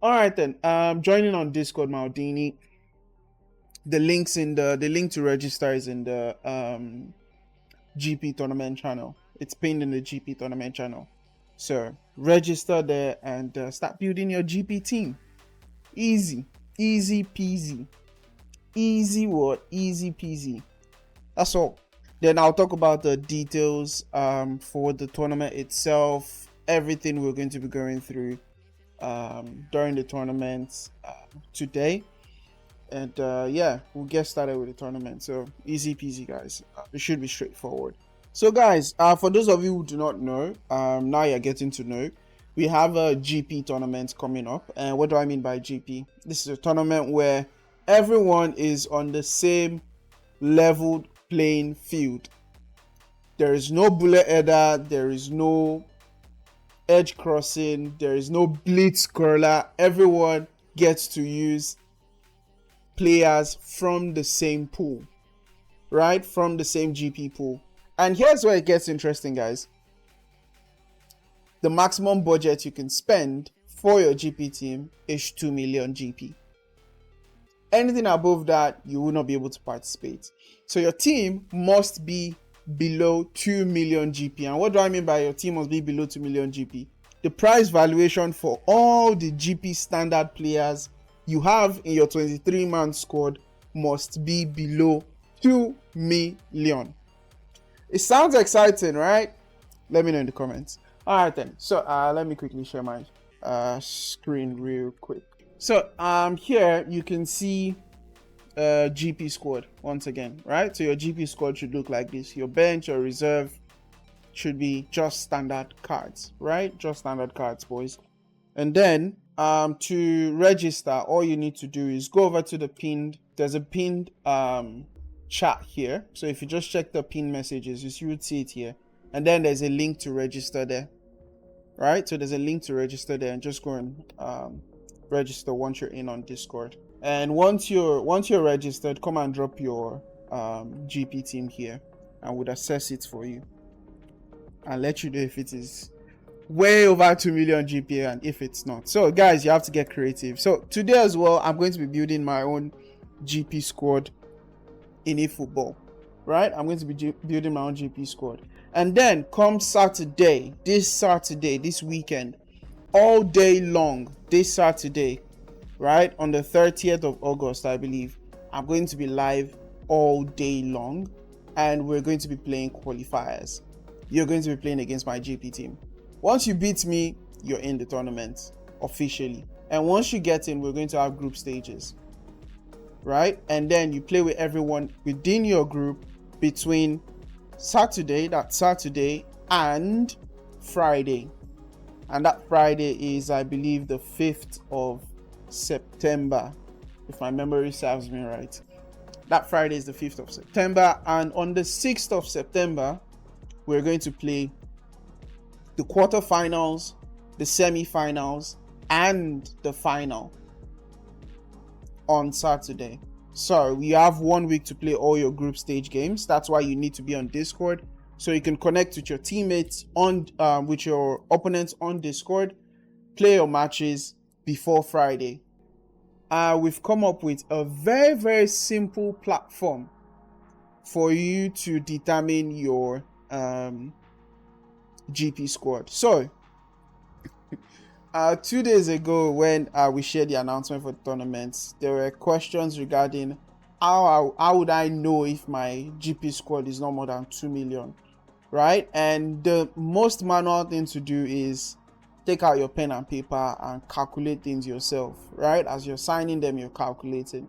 All right then. Joining on Discord, Maldini. The link to register is in the GP tournament channel. It's pinned in the GP tournament channel. So register there and start building your GP team. Easy peasy. Easy peasy. That's all. Then I'll talk about the details for the tournament itself, everything we're going to be going through during the tournament today. And yeah, we'll get started with the tournament. So easy peasy, guys. It should be straightforward. So guys, for those of you who do not know, now you're getting to know. We have a GP tournament coming up. And what do I mean by GP? This is a tournament where everyone is on the same leveled playing field. There is no bullet header, there is no edge crossing, there is no blitz curler. Everyone gets to use players from the same pool, right? From the same GP pool. And here's where it gets interesting, guys. The maximum budget you can spend for your GP team is 2 million GP. Anything above that, you will not be able to participate. So your team must be below 2 million GP. And what do I mean by your team must be below 2 million GP? The price valuation for all the GP standard players you have in your 23-man squad must be below 2 million. It sounds exciting, right? Let me know in the comments. All right then. So let me quickly share my screen real quick. So here you can see GP squad once again, right? So your GP squad should look like this. Your bench or reserve should be just standard cards, right? Just standard cards, boys. And then to register, all you need to do is go over to the pinned. There's a pinned chat here. So if you just check the pinned messages, you would see it here. And then there's a link to register there, right? So there's a link to register there, and just go and register once you're in on Discord. And once you're registered, come and drop your GP team here, and we'll assess it for you and let you know if it is way over 2 million GP and if it's not. So guys, you have to get creative. So today as well, I'm going to be building my own GP squad in eFootball, right? I'm going to be building my own GP squad. And then come Saturday, this weekend, all day long, this Saturday, right, on the 30th of August, I believe, I'm going to be live all day long, and we're going to be playing qualifiers. You're going to be playing against my GP team. Once you beat me, you're in the tournament officially. And once you get in, we're going to have group stages, right? And then you play with everyone within your group between Saturday and Friday. And that Friday is, I believe, the 5th of September, if my memory serves me right. That Friday is the 5th of September. And on the 6th of September, we're going to play the quarterfinals, the semi-finals, and the final on Saturday. So we have 1 week to play all your group stage games. That's why you need to be on Discord, so you can connect with your teammates on with your opponents on Discord, play your matches before Friday. We've come up with a very, very simple platform for you to determine your GP squad. So 2 days ago, when we shared the announcement for the tournaments, there were questions regarding how would I know if my GP squad is not more than 2 million, right? And the most manual thing to do is take out your pen and paper and calculate things yourself, right? As you're signing them, you're calculating.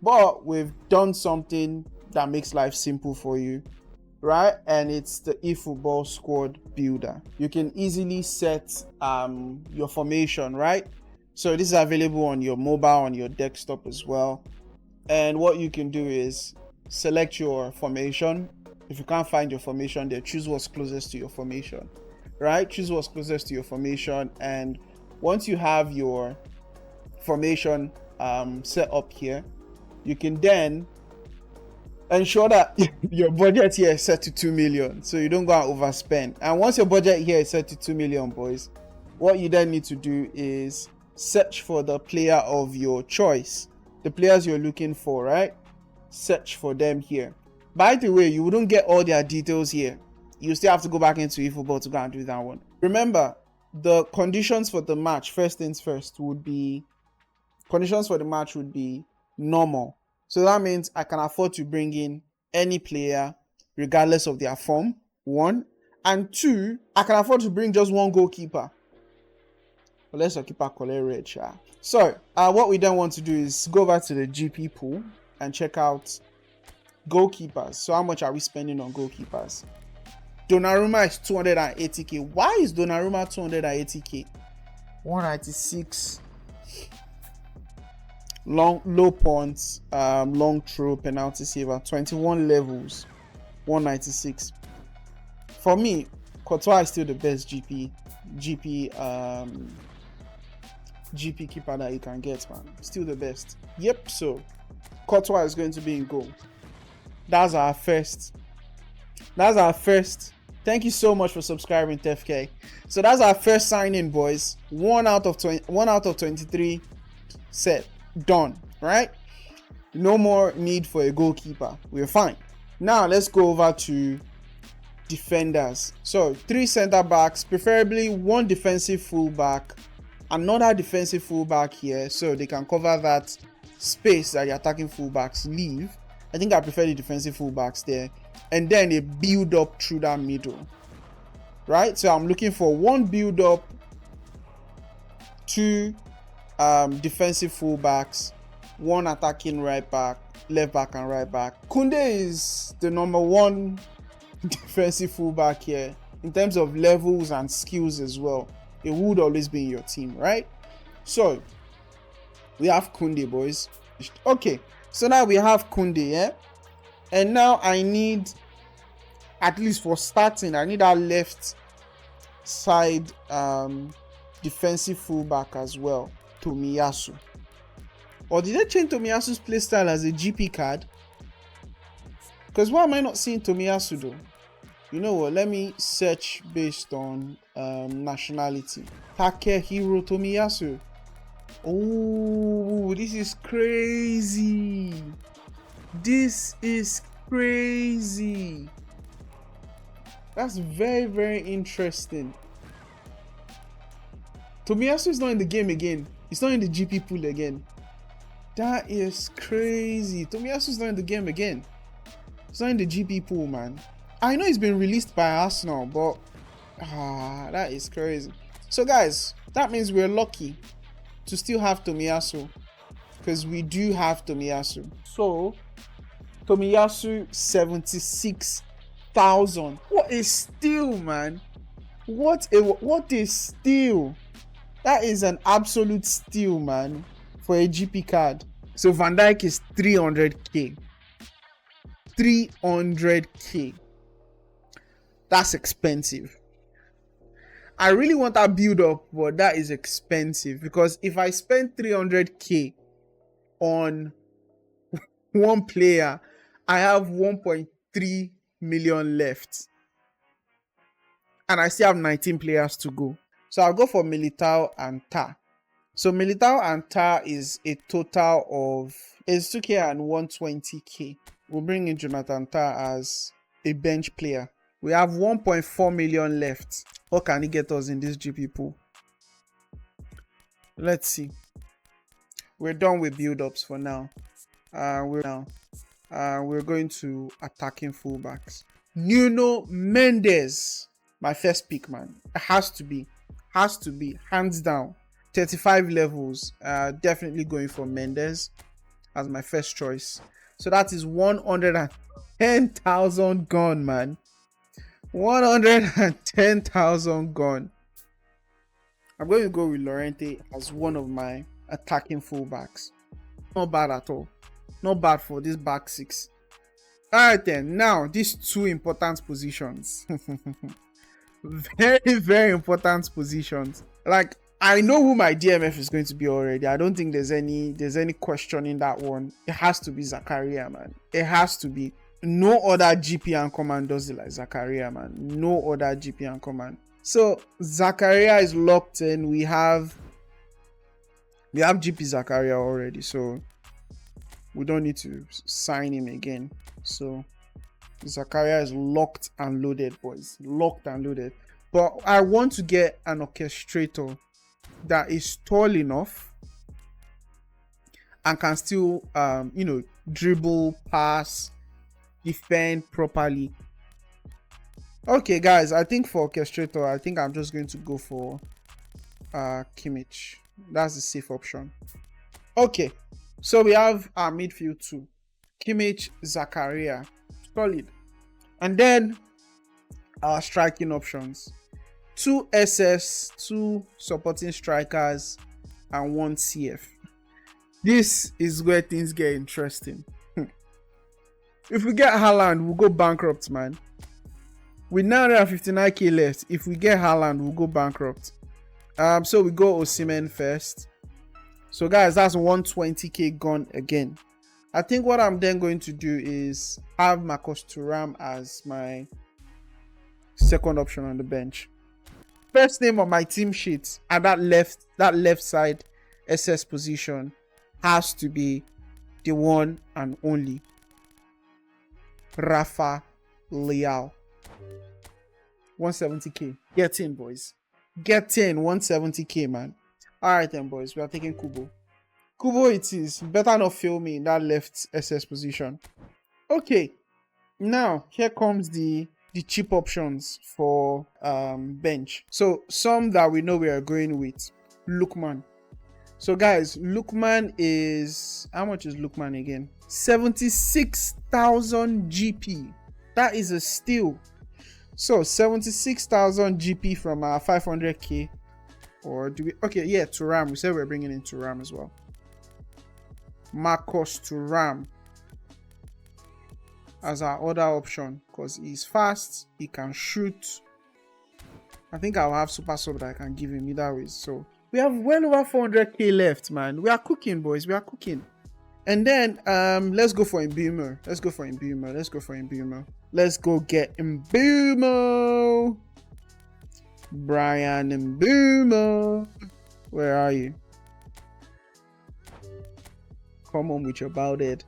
But we've done something that makes life simple for you, right? And it's the eFootball squad builder. You can easily set your formation, right? So this is available on your mobile, on your desktop as well. And what you can do is select your formation. If you can't find your formation there, choose what's closest to your formation, right? Choose what's closest to your formation. And once you have your formation set up here, you can then ensure that your budget here is set to 2 million, so you don't go and overspend. And once your budget here is set to 2 million, boys, what you then need to do is search for the player of your choice, the players you're looking for, right? Search for them here. By the way, you wouldn't get all their details here. You still have to go back into eFootball to go and do that one. Remember, the conditions for the match, first things first, would be normal. So that means I can afford to bring in any player regardless of their form, 1. And 2, I can afford to bring just one goalkeeper. Unless your keeper collect red. So what we then want to do is go over to the GP pool and check out goalkeepers. So how much are we spending on goalkeepers? Donnarumma is 280k. Why is Donnarumma 280k? 196 low points, long throw, penalty saver, 21 levels, 196. For me, Courtois is still the best GP keeper that you can get, man. Still the best. Yep. So Courtois is going to be in goal. That's our first. Thank you so much for subscribing, TFK. So that's our first sign-in, boys. 1 out of 23 set. Done, right? No more need for a goalkeeper. We're fine. Now let's go over to defenders. So 3 center backs, preferably 1 defensive fullback, another defensive fullback here, so they can cover that space that the attacking fullbacks leave. I think I prefer the defensive fullbacks there, and then a build up through that middle, right? So I'm looking for 1 build up, 2 defensive fullbacks, 1 attacking right back, left back and right back. Koundé is the number 1 defensive fullback here in terms of levels and skills as well. It would always be in your team, right? So we have Koundé, boys. Okay, so now we have Koundé, yeah? And now I need, at least for starting, I need our left side defensive fullback as well, Tomiyasu. Or did they change Tomiyasu's playstyle as a GP card? Because why am I not seeing Tomiyasu though? You know what? Let me search based on nationality. Takehiro Tomiyasu. Oh, this is crazy. This is crazy. That's very, very interesting. Tomiyasu is not in the game again. He's not in the GP pool again. That is crazy. Tomiyasu is not in the game again. He's not in the GP pool, man. I know he's been released by Arsenal, but that is crazy. So guys, that means we're lucky to still have Tomiyasu, because we do have Tomiyasu. So Tomiyasu 76,000. What a steal, man. What a steal. That is an absolute steal, man, for a GP card. So Van Dijk is 300k. 300k. That's expensive. I really want that build up, but that is expensive, because if I spend 300k on one player, I have 1.3 million left, and I still have 19 players to go. So I'll go for Militao and Tah. So Militao and Tah is a total of 2k and 120k. We'll bring in Jonathan Tah as a bench player. We have 1.4 million left. What can he get us in this GP pool? Let's see. We're done with build-ups for now. We're going to attacking fullbacks. Nuno Mendes, my first pick, man. It has to be, hands down. 35 levels. Definitely going for Mendes as my first choice. So that is 110,000 gone, man. 110,000 gone. I'm going to go with Llorente as one of my attacking fullbacks. Not bad at all. Not bad for this back six. Alright then, now these 2 important positions. Very, very important positions. Like, I know who my DMF is going to be already. I don't think there's any question in that one. It has to be Zakaria, man. It has to be. No other GP and command does it like Zakaria, man. No other GP and command. So Zakaria is locked in. We have We have GP Zakaria already, so we don't need to sign him again. So Zakaria is locked and loaded, boys. Locked and loaded. But I want to get an orchestrator that is tall enough and can still, dribble, pass, defend properly. Okay, guys, I think for orchestrator, I think I'm just going to go for Kimmich. That's the safe option. Okay, so we have our midfield too. Kimmich, Zakaria. Solid. And then our striking options. 2 SS, 2 supporting strikers, and 1 CF. This is where things get interesting. If we get Haaland, we'll go bankrupt, man. With 959k left, if we get Haaland, we'll go bankrupt. So we go Osimhen first. So guys, that's 120k gone again. I think what I'm then going to do is have Marcus Thuram as my second option on the bench. First name on my team sheet at that left side SS position has to be the one and only Rafa Leao. 170k. Get in, boys. Get in. 170k, man. Alright then, boys. We are taking Kubo. Kubo it is. Better not fail me in that left SS position. Okay. Now, here comes the cheap options for bench. So, some that we know we are going with. Lookman. So, guys, Lookman is... How much is Lookman again? 76,000 GP. That is a steal. So, 76,000 GP from our 500k. Or do we... Okay, yeah, Thuram. We said we're bringing in Thuram as well. Marcus Thuram as our other option, because he's fast, he can shoot. I think I'll have super sub that I can give him either way. So we have well over 400k left, man. We are cooking, boys. We are cooking. And then let's go for Mbeumo. Let's go get Mbeumo. Brian Mbeumo. Where are you? Come on with your bald head.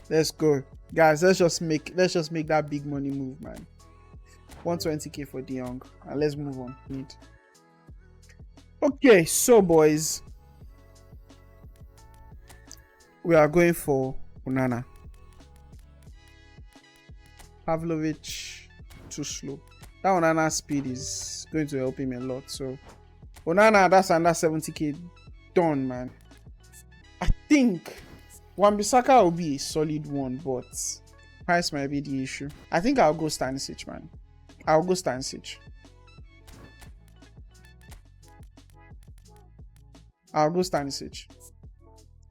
Let's go. Guys, let's just make that big money move, man. 120k for De Jong. And let's move on. Okay, so boys, we are going for Onana. Pavlovic too slow. That Onana speed is going to help him a lot. So Onana, that's under 70k done, man. I think Wan-Bissaka will be a solid one, but price might be the issue. I think I'll go Stanisic, man. I'll go Stanisic.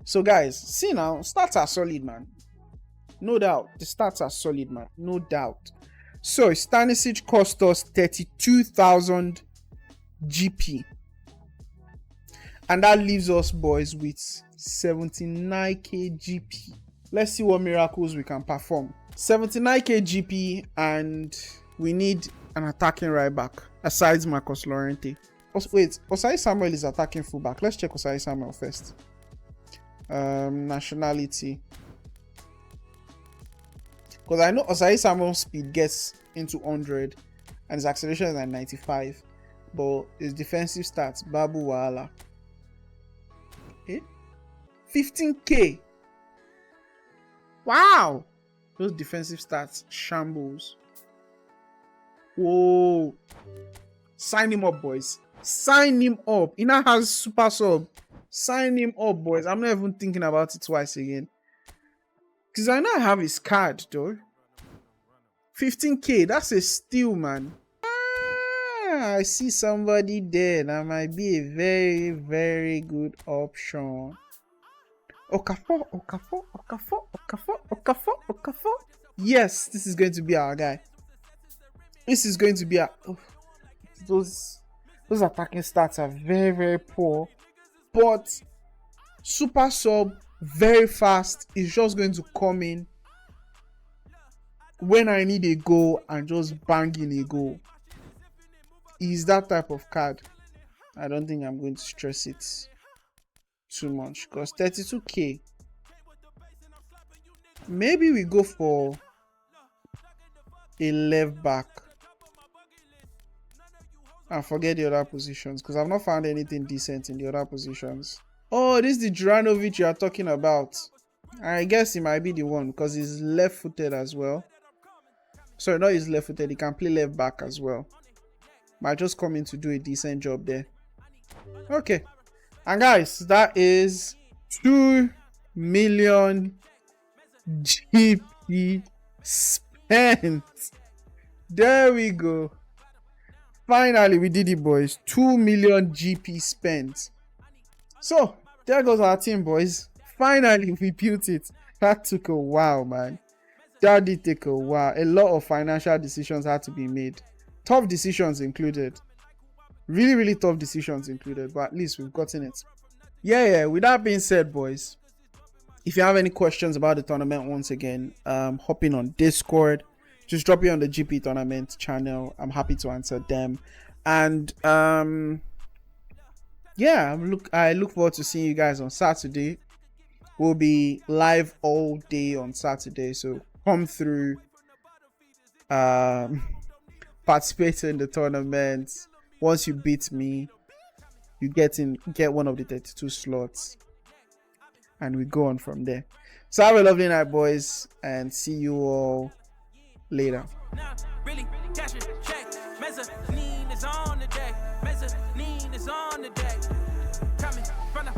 So guys, see now, stats are solid, man. No doubt. The stats are solid, man. No doubt. So Stanisic cost us 32,000 GP. And that leaves us, boys, with 79k GP. Let's see what miracles we can perform. 79k GP, and we need an attacking right back aside Marcos Llorente. Wait, Osayi Samuel is attacking fullback. Let's check Osayi Samuel first. Nationality. Because I know Osayi Samuel's speed gets into 100 and his acceleration is like 95. But his defensive stats, Babu Wahala. 15k. Wow. Those defensive stats, shambles. Whoa. Sign him up, boys. Sign him up. He now has super sub. Sign him up, boys. I'm not even thinking about it twice again. Because I now have his card, though. 15k. That's a steal, man. I see somebody there. That might be a very, very good option. Okafor. Yes, this is going to be our guy. This is going to be our... Oh, those attacking stats are very, very poor. But super sub, very fast. Is just going to come in when I need a goal and just bang in a goal. Is that type of card. I don't think I'm going to stress it. too much because 32k. Maybe we go for a left back and forget the other positions because I've not found anything decent in the other positions. Oh, this is the Juranovic you are talking about. I guess he might be the one because he's left-footed as well. Sorry, not he's left-footed. He can play left back as well. Might just come in to do a decent job there. Okay. And guys, that is 2 million GP spent. There we go. Finally, we did it, boys. 2 million GP spent. So, there goes our team, boys. Finally, we built it. That took a while, man. That did take a while. A lot of financial decisions had to be made. Tough decisions included. Really, really tough decisions included. But at least we've gotten it. Yeah. With that being said, boys, if you have any questions about the tournament, once again, hop in on Discord. Just drop it on the GP tournament channel. I'm happy to answer them. And yeah, I look forward to seeing you guys on Saturday. We'll be live all day on Saturday, so come through, participate in the tournament. Once you beat me, you get one of the 32 slots, and we go on from there. So have a lovely night, boys, and see you all later. Mezzanine is on the deck. Mezzanine is on the deck. Coming from the